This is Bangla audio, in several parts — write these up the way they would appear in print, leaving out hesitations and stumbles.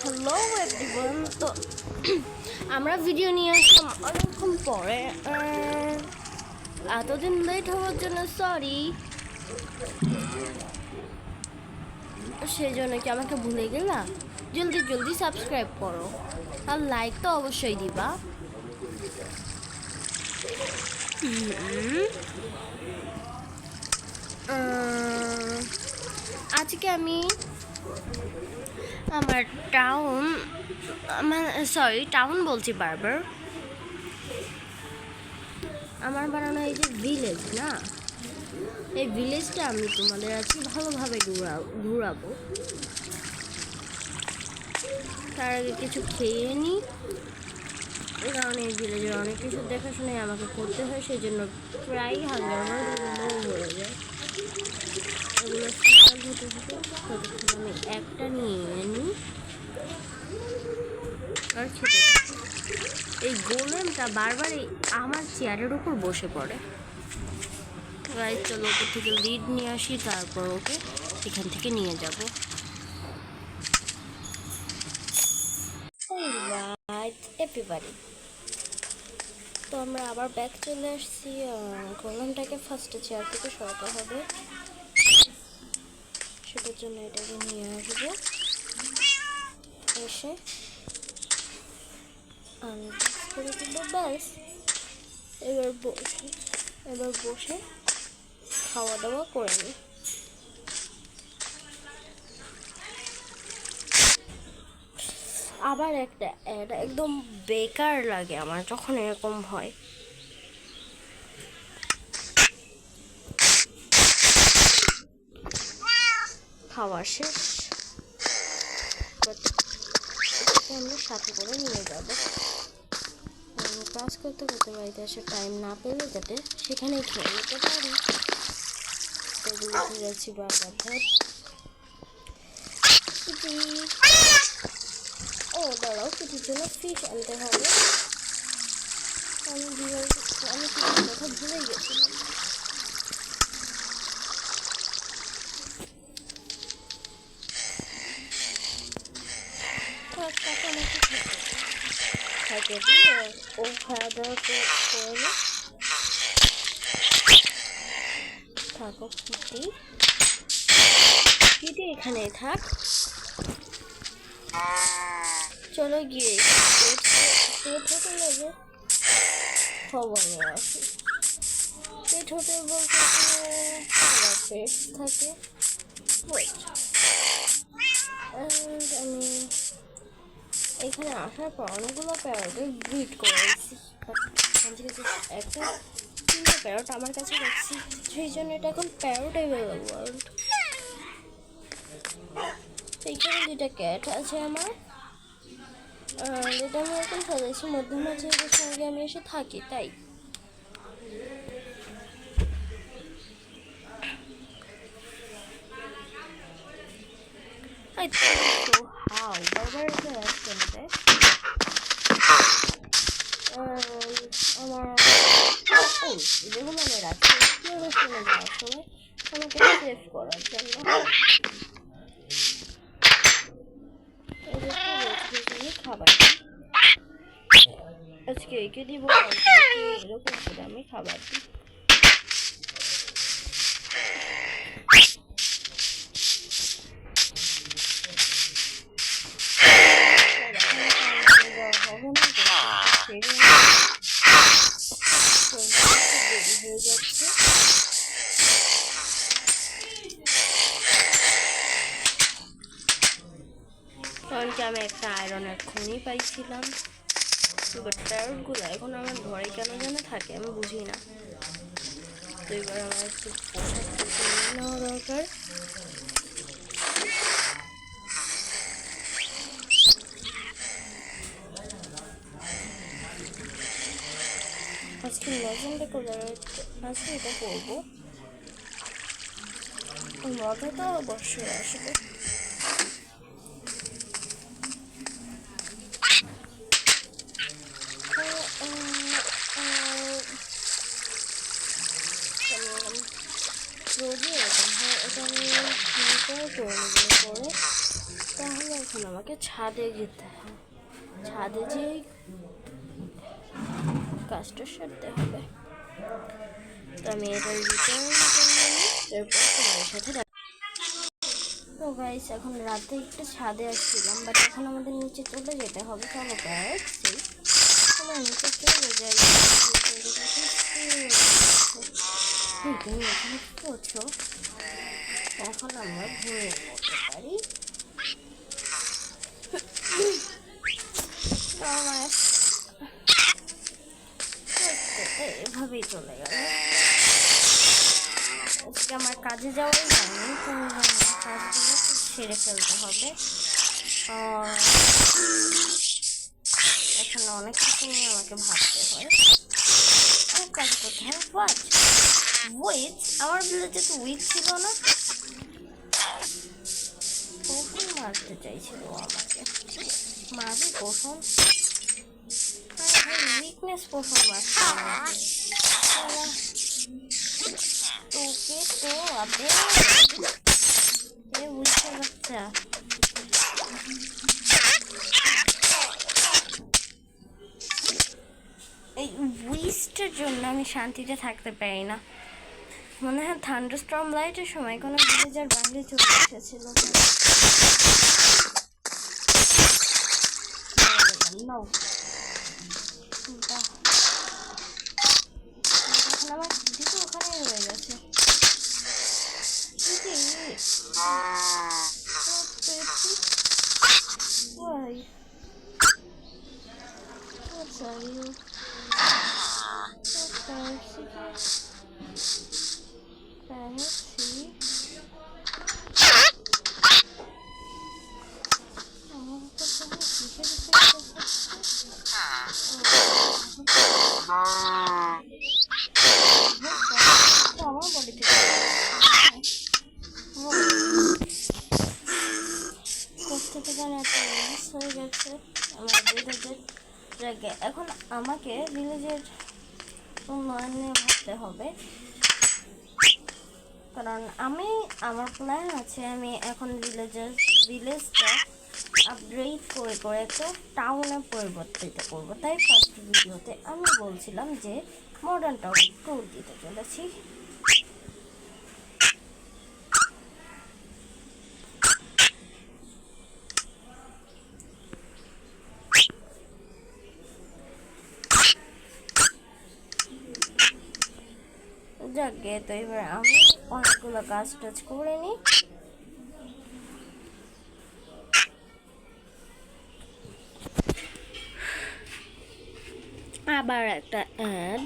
হ্যালো এভরিওয়ান, তো আমরা ভিডিও নিয়ে আসলাম অনেকক্ষণ পরে। এতদিন লেট হওয়ার জন্য সরি। সেই জন্য কি আমাকে ভুলে গেলা? জলদি জলদি সাবস্ক্রাইব করো আর লাইক তো অবশ্যই দিবা। আজকে আমি আমার টাউন বলছি বারবার। আমার বানানো এই যে ভিলেজ না, এই ভিলেজটা আমি তোমাদের আজকে ভালোভাবে ঘুরাবো। তার আগে কিছু খেয়ে নিই, কারণ এই ভিলেজের অনেক কিছু দেখাশোনাই আমাকে করতে হয়, সেই জন্য প্রায় হাজার হয়ে যায়। এগুলো ততক্ষণ আমি একটা নিয়ে নিই আর খেতে। এই গোলেমটা বারবারই আমার চেয়ারের উপর বসে পড়ে। গাইস চলো ওপর থেকে লিড নিয়ে আসি, তারপর ওকে এখান থেকে নিয়ে যাব। এভরিবডি, তো আমরা আবার ব্যাক চলে আসছি। গোলেমটাকে ফার্স্টে চেয়ার থেকে সরাতে হবে, সেটার জন্য এটাকে নিয়ে আসবো। এসে করে দিব, ব্যাস। এবার বসে খাওয়া দাওয়া করে নিই। আবার এটা একদম বেকার লাগে আমার যখন এরকম হয়। খাওয়া শেষ, আমরা সাথে করে নিয়ে যাবো। কাজ করতে করতে বাড়িতে এসে টাইম না পেলে যাতে সেখানেই খেয়ে নিতে পারি। এগুলো উঠে যাচ্ছি বারবার। ও দাঁড়াও, কিছুর জন্য ফিশ আনতে হবে। আমি কিছু কথা ভুলেই গেছিলাম। ও খাওয়া দাওয়া করে থাকো। কিটি এখানেই থাক। চলো গিয়ে হোটেলে খবর নিয়ে আসি। পেট হোটেল বলতে পেট থাকে। আমি এখানে আসার পর অনেকগুলো প্যারটে ব্রিড করেছি, এখান থেকে একটা 3টে প্যারট আমার কাছে রাখছি, সেই জন্য এটা এখন প্যারট ওয়ার্ল্ড। এইখানে 2টা ক্যাট আছে আমার, যেটা আমি এখন সাজাইছি মধ্যম আছে, এদের সঙ্গে আমি এসে থাকি। তাই আমার যেগুলো আমি রাখছি শুনে যাওয়ার সময় আমাকে সেভ করার জন্য। খাবার আজকে একে দিব, এরকম করে আমি খাবার দিই। কারণ কি আমি একটা আয়রনের খনি পাইছিলাম, বাট প্যারটগুলো এখন আমার ঘরে কেন যেন থাকে আমি বুঝি না। তো এবার আমার একটু পোশাক নেওয়া দরকার। আজকে লেজেন্ডে আজকে এটা পরবো, মজাটা অবশ্যই আসবে। রোজই এরকম হয়, এটা করে তাহলে এখন আমাকে ছাদে যেতে হবে, ছাদে যেয়ে কাজটা সারতে হবে। তো আমি এটা রিটার্ন করে নিই, এরপর তোমার সাথে। তো গাইস এখন রাতে একটু ছাদে আসছিলাম, বাট এখন আমাদের নিচে চলে যেতে হবে। চলো গাইস আমরা নিচে চলে যাই। তুমি এখানে কি করছো? এখন আমরা ঘুমিয়ে পড়তে পারি। এভাবেই চলে গেল। আজকে আমার কাজে যাওয়াই হয়নি, তো কাজগুলো সেরে ফেলতে হবে। এখানে অনেক কিছু নিয়ে আমাকে ভাবতে হয়, অনেক কাজ করতে হয়। ওয়েট, আমার ভিলেজে তো উইক ছিল না, কখন মারতে চাইছিল আমাকে? মারি কখন? উইকনেস কখন মারছে আমাকে? তোকে তো আবে বুঝতে বাচ্চা, এই উইস্টের জন্য আমি শান্তিতে থাকতে পারি না। মনে হয় থান্ডারস্টর্ম লাইটের সময় কোনো ভিলেজার বাইরে চলে এসেছিল। এখন আমার দিদি ওখানেই রয়ে গেছে। এখন আমাকে ভিলেজের উন্নয়ন নিয়ে ভাবতে হবে, কারণ আমার প্ল্যান আছে আমি এখন ভিলেজটা আপগ্রেড করে একটা টাউনে পরিবর্তিত করবো। তাই ফার্স্ট ভিডিওতে আমি বলছিলাম যে মডার্ন টাউন ট্যুর দিতে চলেছি। যাকে তো এবার আমি অনেকগুলো কাজ টাজ করে নিই। আবার একটা অ্যাড,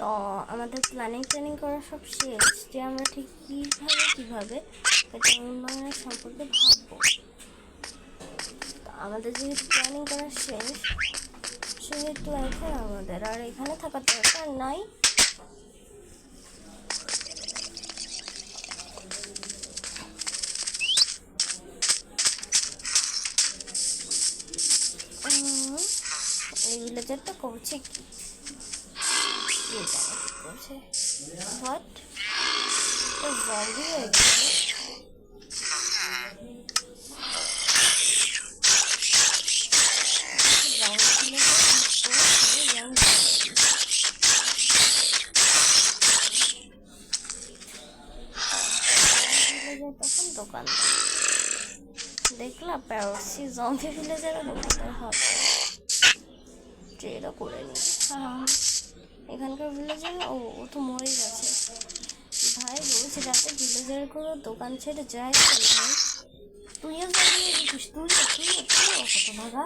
তো আমাদের প্ল্যানিং করা সব শেষ, যে আমরা ঠিক কিভাবে এটা উন্নয়নের সম্পর্কে ভাববো। আমাদের যেহেতু প্ল্যানিং করা শেষ, সেহেতু এখন আমাদের আর এখানে থাকার দরকার নাই। এই ভিলেজারটা করছে কি? করছে হোয়াট? জম্বি হয়ে গেছে। তখন দোকান দেখলাম প্যারসি জম্বি ভিলেজারও দোকানদার হবে, ট্রেডও করে নি। এখানকার ভিলেজার ও তো মরে গেছে ভাই। রোজ রাতে ভিলেজারগুলো দোকান ছেড়ে যায় ভাই। তুইও জানিয়ে দিচ্ছিস, তুইও কত ভাগা।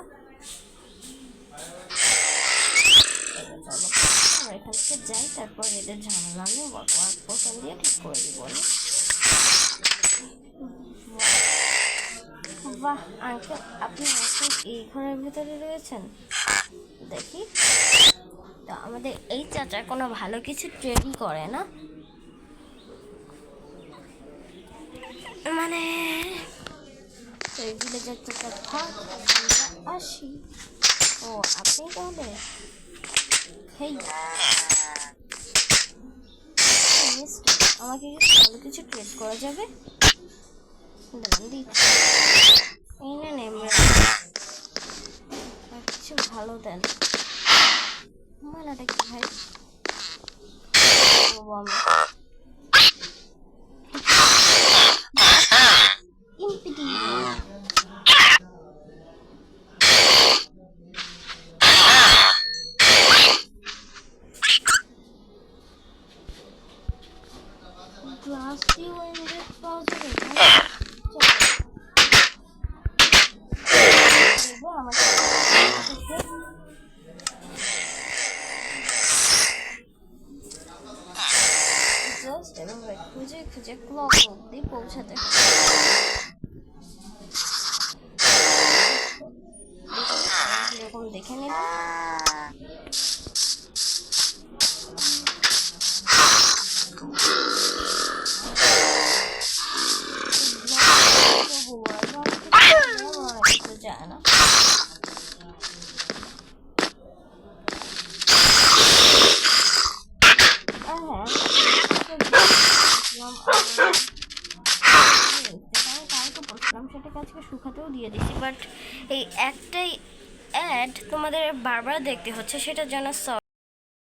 আমরা এখান থেকে যাই, তারপর এদের ঝামেলা আমি ওয়ার্ক পোর্শন দিয়ে ঠিক করে দিব। বাহ আঙ্কেল, আপনি এখন এই ঘরের ভিতরে রয়েছেন দেখি। তো আমাদের এই চাচা কোনো ভালো কিছু ট্রেডই করে না, মানে এই ভিলেজের চাচা থাক, আমরা আসি। ও আপনি তাহলে হেই আমাকে কি ভালো কিছু ট্রেড করা যাবে? দাঁড়ান দিচ্ছি। এই না নেমে কিছু ভালো দেন। মালাটা কি ভাই? আমি ইম্পিটি গ্লাস দিয়ে এনজেক্ট পাওয়া যাবে না? চলো আমাকে জাস্ট এভাবে খুঁজে খুঁজে ক্লক অব্দি পৌঁছাতে এরকম দেখে নিলাম। যায় না সেটাকে আজকে শুকাতেও দিয়ে দিচ্ছি, বাট এই একটাই অ্যাড তোমাদের বারবার দেখতে হচ্ছে, সেটার জন্য